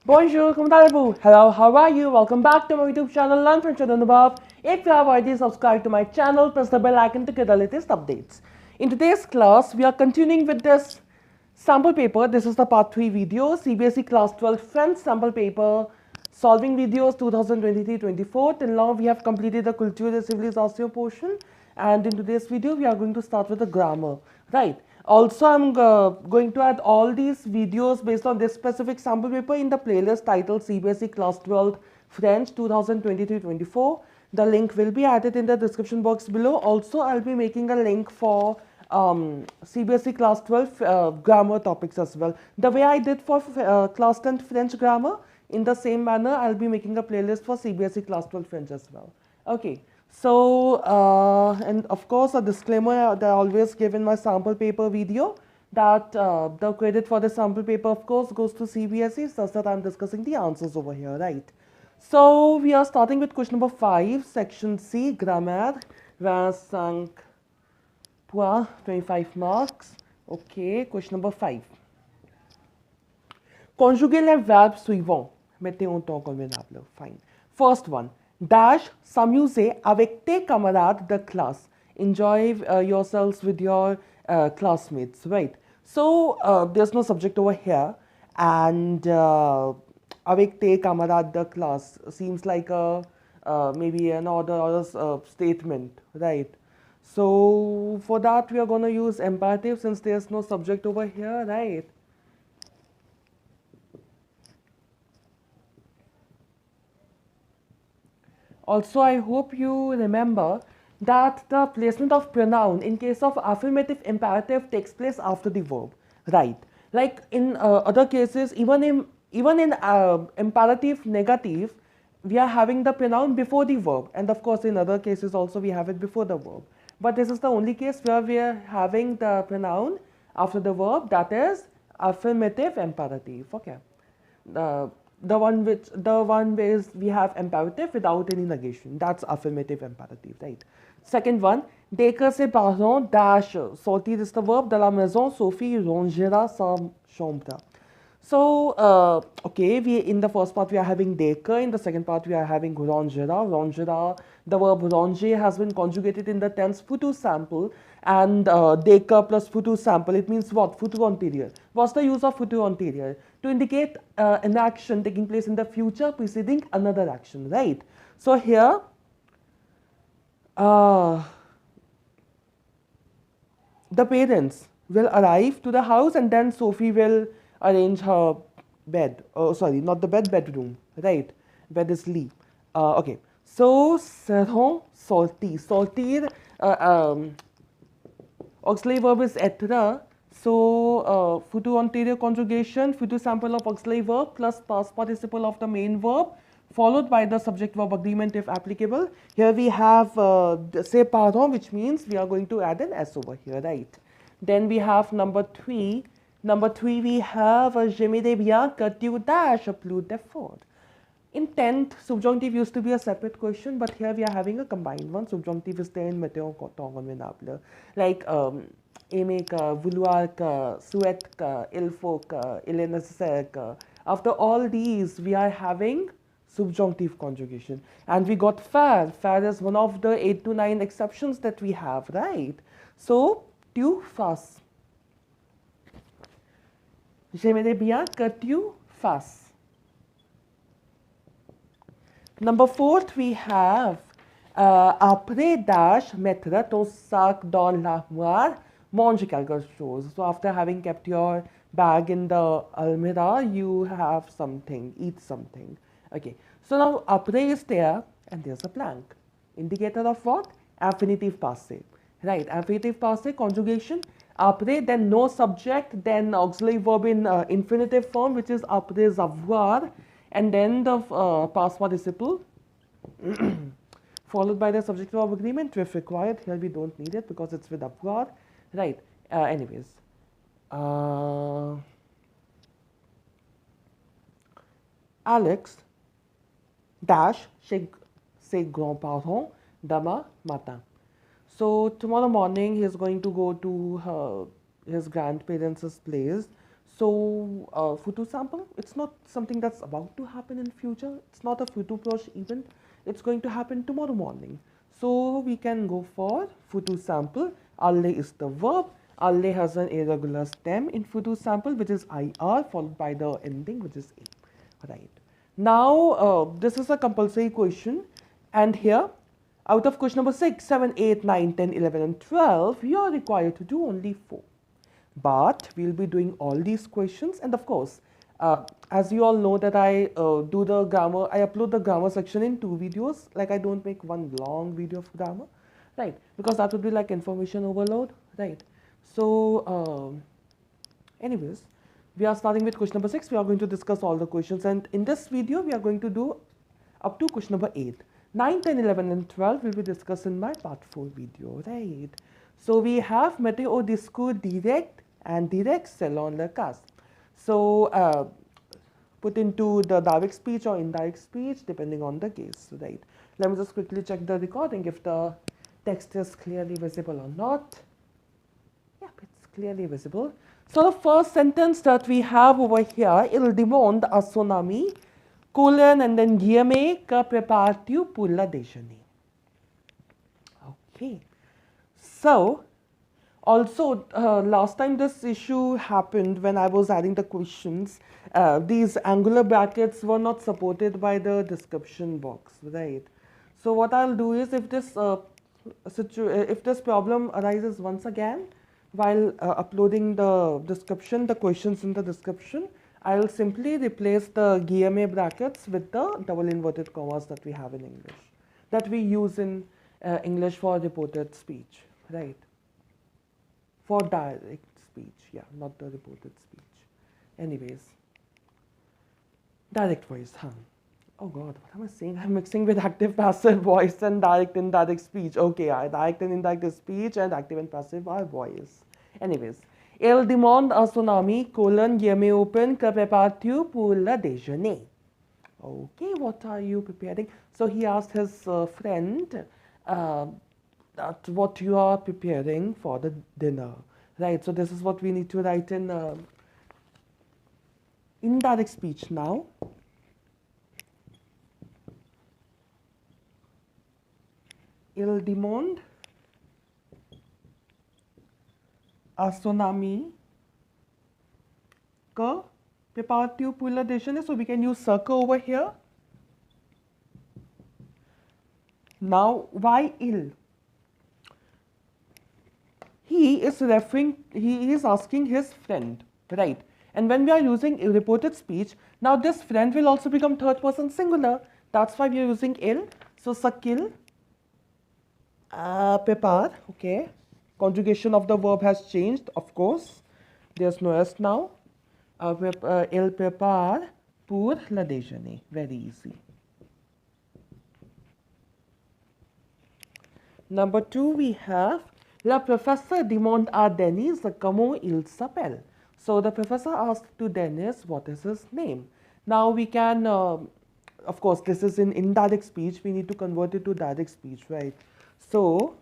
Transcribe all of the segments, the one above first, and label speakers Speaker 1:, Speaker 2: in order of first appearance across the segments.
Speaker 1: Bonjour, comment allez-vous? Hello, how are you? Welcome back to my YouTube channel, Learn French with Anubhav. If you have already subscribed to my channel, press the bell icon to get the latest updates. In today's class, we are continuing with this sample paper. This is the part 3 video, CBSE Class 12 French sample paper, solving videos 2023-24. Till now, we have completed the culture de civilisation portion. And in today's video, we are going to start with the grammar, right? Also, I'm going to add all these videos based on this specific sample paper in the playlist titled CBSE Class 12 French 2023-24. The link will be added in the description box below. Also, I'll be making a link for CBSE Class 12 grammar topics as well. The way I did for Class 10 French grammar, in the same manner, I'll be making a playlist for CBSE Class 12 French as well. Okay. So, and of course, a disclaimer that I always give in my sample paper video that the credit for the sample paper, of course, goes to CBSE, such that I'm discussing the answers over here, right? So, we are starting with question number 5, section C, grammaire, 25 points, 25 marks. Okay, question number 5. Conjuguez les verbes suivants. Mettez un temps convenable. Fine. First one. Dash, s'amuser avec tes camarades de classe. Enjoy yourselves with your classmates, right? So, there's no subject over here. And avec tes camarades de classe seems like a maybe an order or a statement, right? So, for that, we are going to use imperative since there's no subject over here, right? Also, I hope you remember that the placement of pronoun in case of affirmative imperative takes place after the verb, right? Like in other cases, even in imperative negative, we are having the pronoun before the verb, and of course, in other cases also we have it before the verb. But this is the only case where we are having the pronoun after the verb, that is affirmative imperative. Okay. The one where we have imperative without any negation, that's affirmative imperative, right? Second one, dès que ses parents dash, sortir is the verb, de la maison, Sophie rangera sa chambre. So, okay, in the first part we are having dès que, in the second part we are having rangera. Rangera, the verb ranger has been conjugated in the tense futur sample, and dès que plus futur sample, it means what? Futur anterior. What's the use of futur anterior? To indicate an action taking place in the future preceding another action, right? So here, the parents will arrive to the house and then Sophie will arrange her bed. Oh, sorry, not the bed, bedroom, right? Bed is Lee. Okay. So, seront sortir. Sortir, auxiliary verb is être. So, futur anterior conjugation, futur sample of auxiliary verb plus past participle of the main verb, followed by the subject verb agreement if applicable. Here we have ses parents, which means we are going to add an S over here, right? Then we have number 3. Number 3 we have j'aimerais bien que tu dash plus d'effort. In 10th, subjunctive used to be a separate question, but here we are having a combined one. Subjunctive is there in mettez en temps convenable. Like aimer que, vouloir que, souhaite que, il faut que, il est nécessaire que. After all these, we are having subjunctive conjugation. And we got faire. Faire is one of the 8 to 9 exceptions that we have, right? So, tu fasses. J'aimerais bien que tu fasses. Number 4, we have après dash mettre ton sac dans l'armoire, mange quelque chose. So after having kept your bag in the almirah, you have something, eat something. Okay. So now après is there and there's a blank. Indicator of what? Infinitive passé. Right. Infinitive passé conjugation. Après, then no subject, then auxiliary verb in infinitive form, which is après avoir, and then the past participle followed by the subject verb agreement if required. Here we don't need it because it's with avoir, right? Anyways, Alex dash chez ses grands-parents demain matin. So tomorrow morning he is going to go to his grandparents' place So photo sample, it's not something that's about to happen in future. It's not a photo brush event. It's going to happen tomorrow morning. So we can go for photo sample. Alle is the verb. Alle has an irregular stem in photo sample, which is IR, followed by the ending, which is A. Right. Now, this is a compulsory question. And here, out of question number 6, 7, 8, 9, 10, 11, and 12, you are required to do only 4. But we'll be doing all these questions, and of course, as you all know that I do the grammar, I upload the grammar section in 2 videos. Like, I don't make one long video of grammar, right? Because that would be like information overload, right? So, anyways, we are starting with question number 6. We are going to discuss all the questions, and in this video, we are going to do up to question number 8. 9, 10, 11, and 12 will be discussed in my part 4 video, right? So we have mettre au discours direct and direct selon le cas. So put into the direct speech or indirect speech depending on the case, right? Let me just quickly check the recording if the text is clearly visible or not. Yep, it's clearly visible. So the first sentence that we have over here, il demande à son ami, colon and then guillemets, que prépares-tu pour le déjeuner? Okay. So, also, last time this issue happened when I was adding the questions, these angular brackets were not supported by the description box, right? So what I'll do is if this problem arises once again while uploading the description, the questions in the description, I'll simply replace the guillemets brackets with the double inverted commas that we have in English, that we use in English for reported speech, right? For direct speech, yeah, not the reported speech. Anyways, direct voice, huh? Oh God, what am I saying? I'm mixing with active passive voice and direct indirect speech. Okay, direct and indirect speech and active and passive are voice. Anyways, elle demande à son ami, colon, guillemets open, que prépares-tu pour le déjeuner? Okay, what are you preparing? So he asked his friend that what you are preparing for the dinner, right? So this is what we need to write in indirect speech now. Il demande à son ami que prépares-tu pour le déjeuner? So we can use circle over here. Now, why il? He is asking his friend, right? And when we are using a reported speech, now this friend will also become third person singular. That's why we are using il. So, ce qu'il prépare, okay. Conjugation of the verb has changed, of course. There's no S now. Il prépare pour le déjeuner. Very easy. Number 2, we have le professeur demande à Dennis comment il s'appelle. So the professor asked to Dennis what is his name. Now we can, of course, this is in indirect speech. We need to convert it to direct speech, right? So,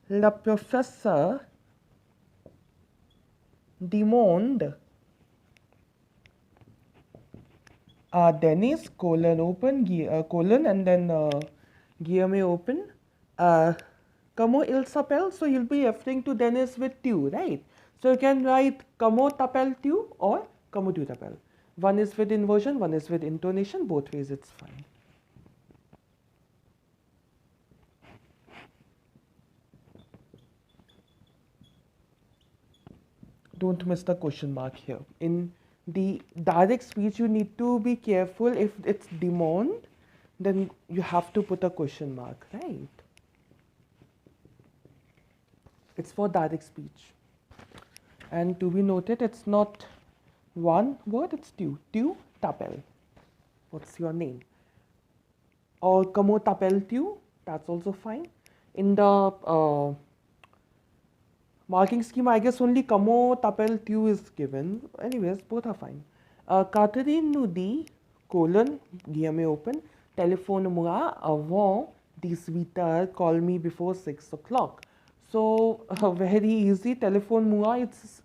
Speaker 1: le professeur demande à Dennis, colon open, colon, and then guillemets open, comment il s'appelle? So you'll be referring to Dennis with tu, right? So you can write comment t'appelles-tu or comment tu t'appelles. One is with inversion, one is with intonation. Both ways it's fine. Don't miss the question mark here. In the direct speech, you need to be careful. If it's demande, then you have to put a question mark, right? It's for direct speech. And to be noted, it's not one word, it's tu. Tu t'appelles. What's your name? Or comment t'appelles-tu? That's also fine. In the marking scheme, I guess only comment t'appelles-tu is given. Anyways, both are fine. Catherine nous dit, colon, guillemets open, téléphone-moi avant 18h, call me before 6 o'clock. So, very easy, téléphone-moi, it's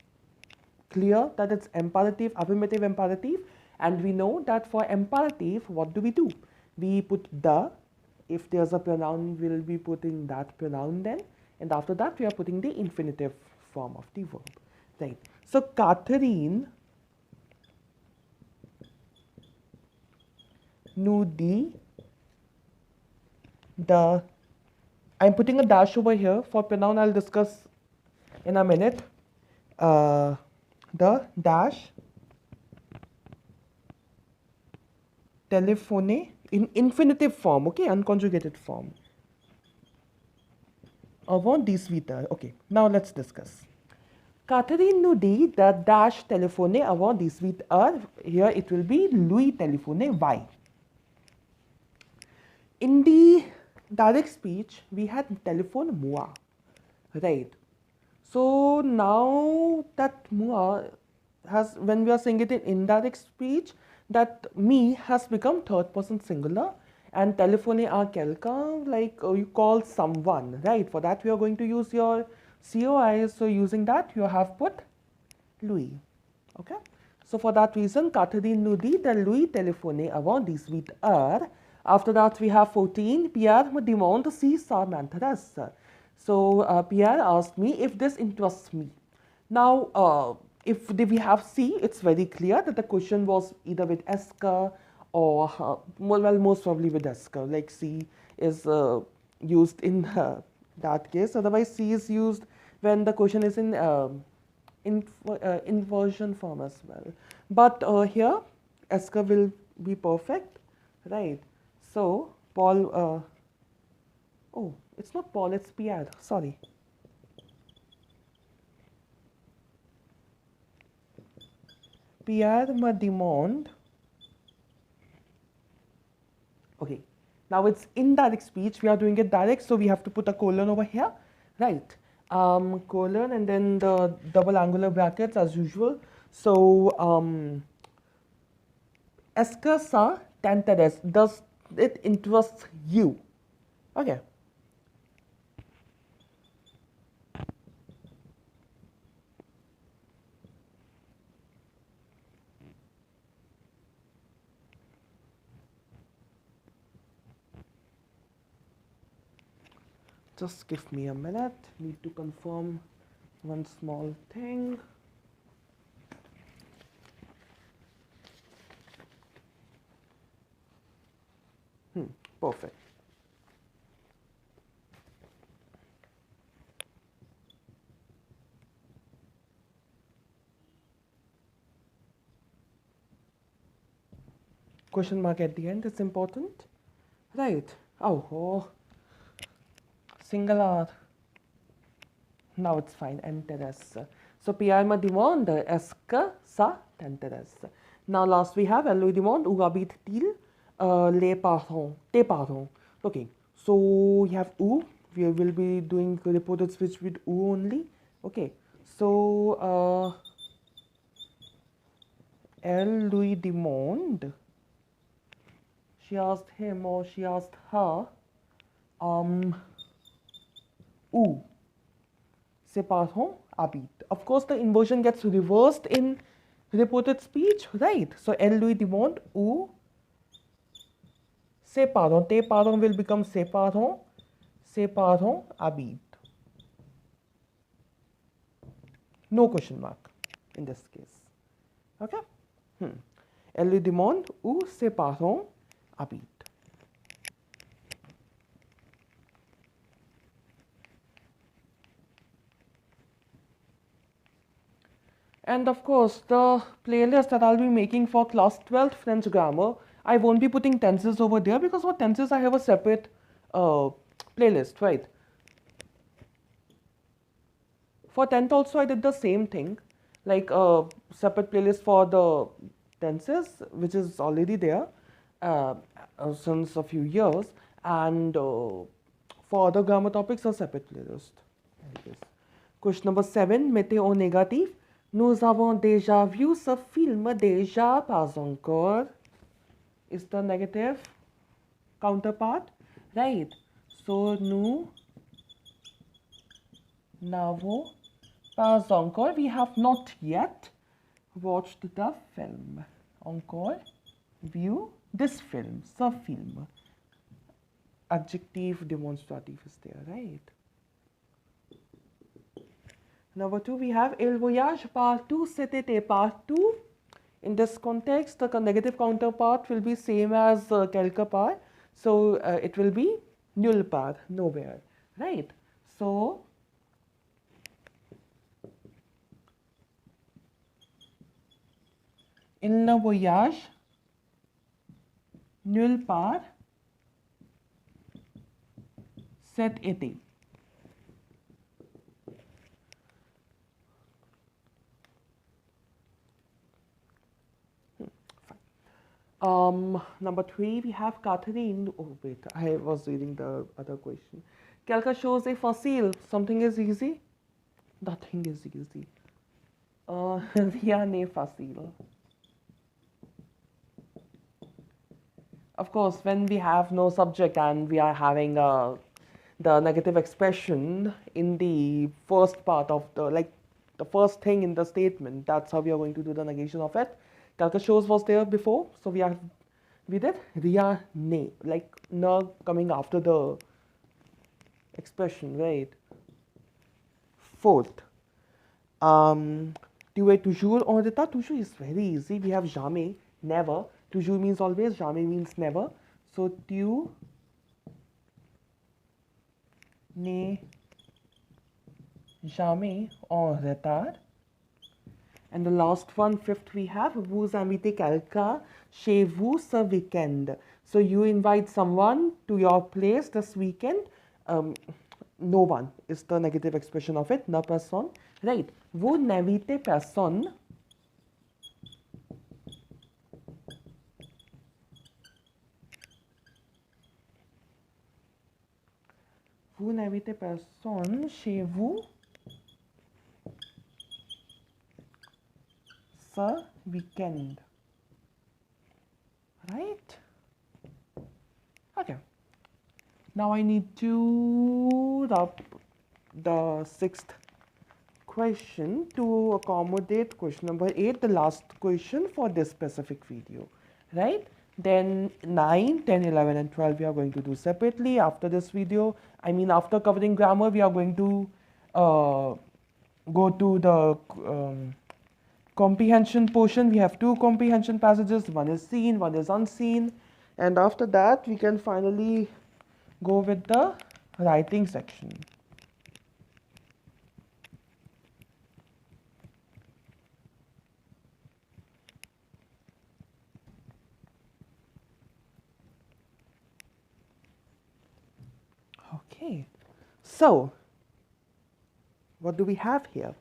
Speaker 1: clear that it's imperative, affirmative imperative, and we know that for imperative, what do? We put the, if there's a pronoun, we'll be putting that pronoun then, and after that we are putting the infinitive form of the verb, right? So Catherine knew the, I'm putting a dash over here for pronoun, I'll discuss in a minute. The dash telephone in infinitive form, okay, unconjugated form. Avant 18 heures. Okay, now let's discuss. Catherine nous dit the dash téléphoner avant 18 heures. Here it will be lui téléphoner. Why? In the direct speech, we had telephone moi, right? So now that moi has, when we are saying it in indirect speech, that me has become third person singular, and téléphoner à quelqu'un, like you call someone, right? For that we are going to use your COI, so using that you have put lui, okay? So for that reason, Catherine nous dit de lui téléphoner avant 18 heures. After that we have 14, Pierre me demande si ça m'intéresse. So Pierre asked me if this interests me. Now, if we have C, it's very clear that the question was either with est que or, well, most probably with est que, like C is used in that case. Otherwise, C is used when the question is in inversion form as well. But here, est que will be perfect, right? So, Paul, oh, it's not Paul, it's Pierre, sorry. Pierre me demande. Okay, now it's indirect speech, we are doing it direct, so we have to put a colon over here, right? Colon and then the double angular brackets as usual. So, est-ce que ça t'intéresse? Does it interest you? Okay. Just give me a minute, need to confirm one small thing. Perfect. Question mark at the end is important, right? Oh. Singular. Now it's fine. Intéresse. So Pierre me demande est-ce que ça t'intéresse? Now last we have elle lui demande où habitent-ils les parents, tes parents. Okay. So we have où. We will be doing reported speech with où only. Okay. So elle lui demande. She asked him or she asked her. Où ses parents habitent. Of course, the inversion gets reversed in reported speech, right? So, elle lui demande où ses parents. Tes parents will become ses parents. Ses parents habitent. No question mark in this case. Okay? Elle lui demande où ses parents habitent. And of course, the playlist that I'll be making for class 12th French grammar, I won't be putting tenses over there because for tenses I have a separate playlist, right? For 10th also I did the same thing, like a separate playlist for the tenses, which is already there since a few years, and for other grammar topics a separate playlist. Question number 7, météo négatif. Nous avons déjà vu ce film, déjà pas encore. Is the negative counterpart, right? So, nous n'avons pas encore. We have not yet. watched the film. Encore, view this film, ce film. Adjective demonstrative is there, right? Number 2, we have il voyage partout, c'était partout. In this context, the negative counterpart will be same as quelque part. So it will be nulle part, nowhere, right? So il ne voyage nulle part cet été. Number 3, we have Catherine. Oh, wait, I was reading the other question. Quelque chose est facile. Something is easy. Nothing is easy. Rien n'est facile. Of course, when we have no subject and we are having the negative expression in the first part of the first thing in the statement, that's how we are going to do the negation of it. Quelque chose was there before, so we did rien n'est, like na coming after the expression, right? Fourth, tu es toujours en retard. Toujours is very easy. We have jamais, never. Toujours means always, jamais means never. So tu n'es jamais en retard. And the last one, fifth, we have vous invitez quelqu'un chez vous ce weekend. So you invite someone to your place this weekend. No one is the negative expression of it, na personne. Right. Vous n'invitez personne vous n'invitez personne chez vous ce weekend. Right? Okay. Now I need to the sixth question to accommodate question number 8, the last question for this specific video. Right? Then 9, 10, 11 and 12 we are going to do separately after this video. I mean after covering grammar we are going to go to the comprehension portion. We have 2 comprehension passages, one is seen, one is unseen, and after that we can finally go with the writing section. Okay, so what do we have here?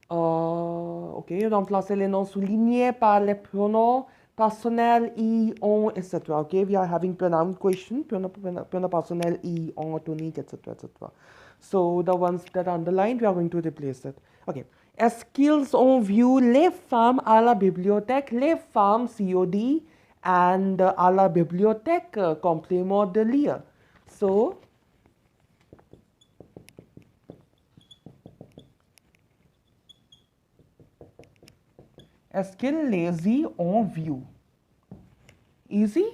Speaker 1: Okay, remplacer les noms soulignés par les pronoms personnels I, on, etc. Okay, we are having pronoun question, pronoun personnel I, on, tonique, etc. etc. So the ones that are underlined, we are going to replace it. Okay. Est-ce qu'ils ont vu les femmes à la bibliothèque? Les femmes, COD, and à la bibliothèque, complément de lire. So, est-ce qu'ils les ont vu? Easy.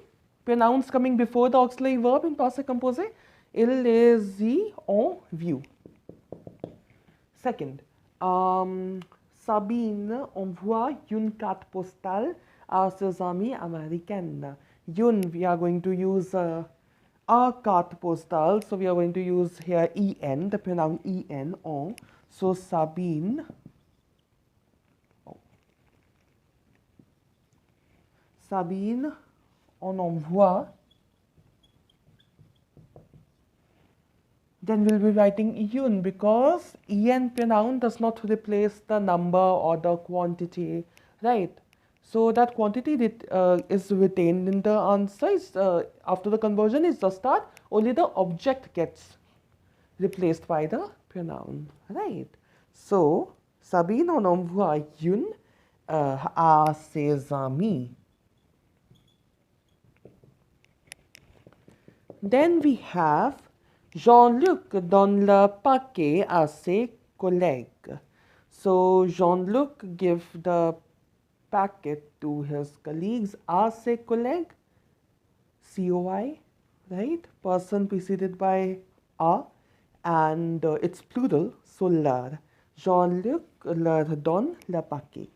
Speaker 1: Pronouns coming before the auxiliary verb in passé composé. Ils les ont vu. Second, Sabine envoie une carte postale à ses amis américaines. Une, we are going to use a carte postale. So we are going to use here en, the pronoun en, on. So Sabine. Sabine en envoie. Then we'll be writing une because en pronoun does not replace the number or the quantity, right? So that quantity that is retained in the answer is, after the conversion is the start, only the object gets replaced by the pronoun, right? So, Sabine en envoie une à ses amis. Then we have Jean-Luc donne le paquet à ses collègues. So Jean-Luc give the packet to his colleagues. À ses collègues, COI, right? Person preceded by a, and it's plural, so leur. Jean-Luc leur donne le paquet.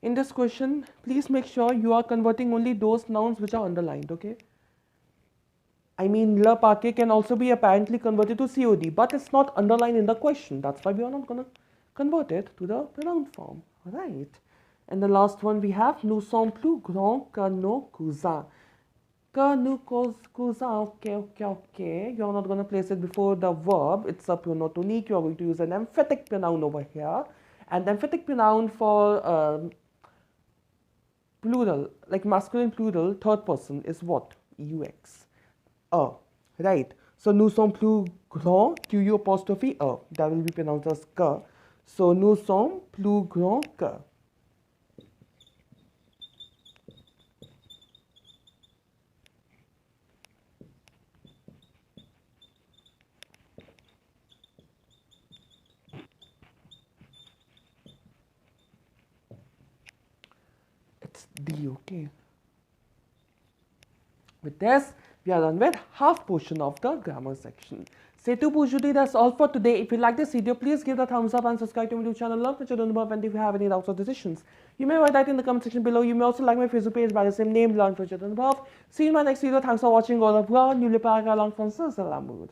Speaker 1: In this question, please make sure you are converting only those nouns which are underlined, okay? I mean, le paquet can also be apparently converted to COD, but it's not underlined in the question. That's why we are not going to convert it to the pronoun form, right? And the last one we have, nous sommes plus grands que nos cousins. Que nos cousins, okay. You're not going to place it before the verb. It's a pronoun tonique. You're going to use an emphatic pronoun over here. And the emphatic pronoun for plural, like masculine plural, third person is what? UX. Right. So, nous sommes plus grands, QU apostrophe that will be pronounced as que. So, nous sommes plus grands que. It's D, okay. With this, we are done with half portion of the grammar section. C'est tout pour aujourd'hui. That's all for today. If you like this video, please give the thumbs up and subscribe to my YouTube channel. Learn from Anubhav. And if you have any doubts or decisions, you may write that in the comment section below. You may also like my Facebook page by the same name, Learn from Anubhav. See you in my next video. Thanks for watching. Au revoir. N'oubliez pas à la langue française, c'est l'amour.